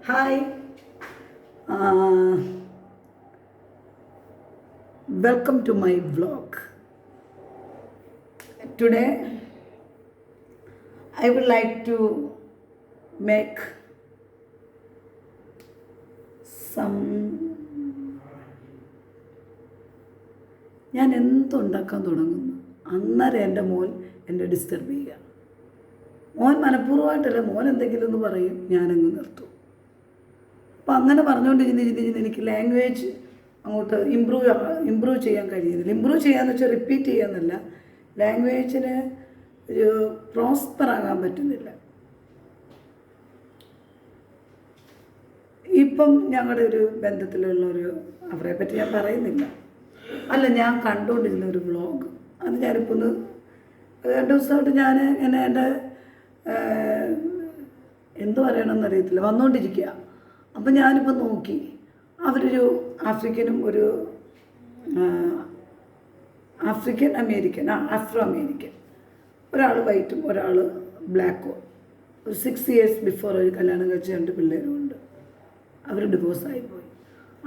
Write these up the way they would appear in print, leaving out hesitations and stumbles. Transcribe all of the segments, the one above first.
Hi, uh, welcome to my vlog. Today, I would like to make some. ഞാൻ എന്തുണ്ടാക്കാൻ തുടങ്ങുന്നു അന്നേരം എൻ്റെ മോൻ എന്നെ ഡിസ്റ്റർബ് ചെയ്യുക. മോൻ മനഃപൂർവ്വമായിട്ടല്ല, മോൻ എന്തെങ്കിലും ഒന്ന് പറയും, ഞാനങ്ങ് നിർത്തും. അപ്പം അങ്ങനെ പറഞ്ഞുകൊണ്ടിരുന്ന് എനിക്ക് ലാംഗ്വേജ് അങ്ങോട്ട് ഇമ്പ്രൂവ് ചെയ്യാൻ കഴിയുന്നില്ല. ഇമ്പ്രൂവ് ചെയ്യാന്ന് വെച്ചാൽ റിപ്പീറ്റ് ചെയ്യാന്നല്ല, ലാംഗ്വേജിന് ഒരു പ്രോസ്പർ ആകാൻ പറ്റുന്നില്ല. ഇപ്പം ഞങ്ങളുടെ ഒരു ബന്ധത്തിലുള്ളൊരു, അവരെ പറ്റി ഞാൻ പറയുന്നില്ല, അല്ല, ഞാൻ കണ്ടുകൊണ്ടിരുന്ന ഒരു വ്ളോഗ്, അത് ഞാനിപ്പോൾ ഒന്ന് 2 ദിവസമായിട്ട് ഞാൻ ഇങ്ങനെ എൻ്റെ എന്ത് പറയണമെന്നറിയത്തില്ല, വന്നുകൊണ്ടിരിക്കുക. അപ്പം ഞാനിപ്പോൾ നോക്കി, അവരൊരു ആഫ്രിക്കനും ഒരു ആഫ്രോ അമേരിക്കൻ, ഒരാൾ വൈറ്റും ഒരാൾ ബ്ലാക്കും, ഒരു 6 years ബിഫോർ ഒരു കല്യാണം കഴിച്ച 2 പിള്ളേരുമുണ്ട്. അവർ ഡിവോഴ്സായിപ്പോയി.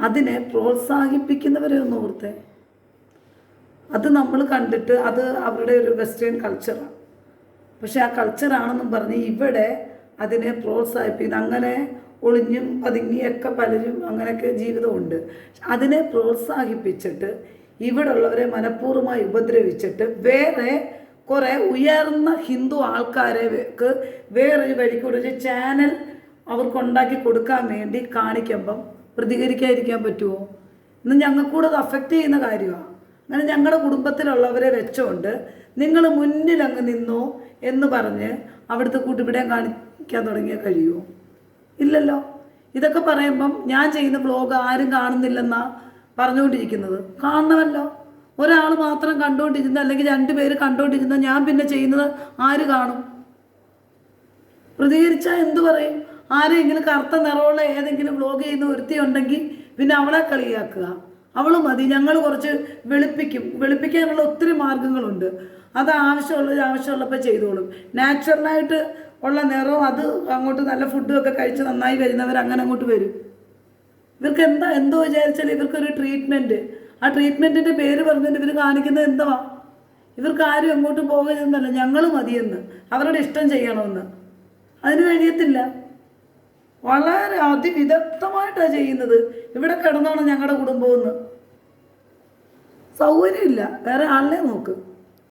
അതിനെ പ്രോത്സാഹിപ്പിക്കുന്നവരെ ഒന്ന് ഓർത്തേ. അത് നമ്മൾ കണ്ടിട്ട് അത് അവരുടെ ഒരു വെസ്റ്റേൺ കൾച്ചറാണ്. പക്ഷെ ആ കൾച്ചറാണെന്നും പറഞ്ഞ് ഇവിടെ അതിനെ പ്രോത്സാഹിപ്പിക്കുന്നത്, അങ്ങനെ ഒളിഞ്ഞും പതുങ്ങിയൊക്കെ പലരും അങ്ങനെയൊക്കെ ജീവിതമുണ്ട്. അതിനെ പ്രോത്സാഹിപ്പിച്ചിട്ട് ഇവിടെ ഉള്ളവരെ മനഃപൂർവ്വമായി ഉപദ്രവിച്ചിട്ട് വേറെ കുറേ ഉയർന്ന ഹിന്ദു ആൾക്കാരെക്ക് വേറൊരു വഴിക്കൂടെ ഒരു ചാനൽ അവർക്കുണ്ടാക്കി കൊടുക്കാൻ വേണ്ടി കാണിക്കുമ്പം പ്രതികരിക്കാതിരിക്കാൻ പറ്റുമോ? ഇന്ന് ഞങ്ങൾക്കൂടെ അത് അഫക്റ്റ് ചെയ്യുന്ന കാര്യമാണ്. അങ്ങനെ ഞങ്ങളുടെ കുടുംബത്തിലുള്ളവരെ വെച്ചുകൊണ്ട് നിങ്ങൾ മുന്നിൽ അങ്ങ് നിന്നോ എന്ന് പറഞ്ഞ് അവിടുത്തെ കൂട്ടുപിടിയാൻ കാണിക്കാൻ തുടങ്ങിയാൽ കഴിയുമോ? ഇല്ലല്ലോ. ഇതൊക്കെ പറയുമ്പം ഞാൻ ചെയ്യുന്ന വ്ലോഗ് ആരും കാണുന്നില്ലെന്നാണ് പറഞ്ഞുകൊണ്ടിരിക്കുന്നത്. കാണണമല്ലോ. ഒരാൾ മാത്രം കണ്ടുകൊണ്ടിരുന്ന, അല്ലെങ്കിൽ 2 പേര് കണ്ടുകൊണ്ടിരുന്ന ഞാൻ പിന്നെ ചെയ്യുന്നത് ആര് കാണും? പ്രതികരിച്ചാൽ എന്തു പറയും? ആരെങ്കിലും കറുത്ത നിറമുള്ള ഏതെങ്കിലും വ്ലോഗ് ചെയ്യുന്ന ഒരുത്തി ഉണ്ടെങ്കിൽ പിന്നെ അവളെ കളിയാക്കുക. അവൾ മതി, ഞങ്ങൾ കുറച്ച് വെളുപ്പിക്കാനുള്ള ഒത്തിരി മാർഗങ്ങളുണ്ട്. അത് ആവശ്യമുള്ളപ്പോൾ ചെയ്തോളും. നാച്ചുറലായിട്ട് ഉള്ള നിറവും അത് അങ്ങോട്ട് നല്ല ഫുഡും ഒക്കെ കഴിച്ച് നന്നായി വരുന്നവർ അങ്ങനെ അങ്ങോട്ട് വരും. ഇവർക്ക് എന്തോ വിചാരിച്ചാൽ ഇവർക്കൊരു ട്രീറ്റ്മെൻറ്റ്, ആ ട്രീറ്റ്മെൻറ്റിൻ്റെ പേര് പറഞ്ഞിട്ട് ഇവർ കാണിക്കുന്നത് എന്തുവാ? ഇവർക്ക് ആരും എങ്ങോട്ട് പോകരുതെന്നല്ല, ഞങ്ങൾ മതിയെന്ന്, അവരുടെ ഇഷ്ടം ചെയ്യണമെന്ന്. അതിന് കഴിയത്തില്ല. വളരെ അതിവിദഗ്ധമായിട്ടാണ് ചെയ്യുന്നത്. ഇവിടെ കിടന്നാണ് ഞങ്ങളുടെ കുടുംബമെന്ന്. സൗകര്യമില്ല, വേറെ ആളിനെ നോക്ക്.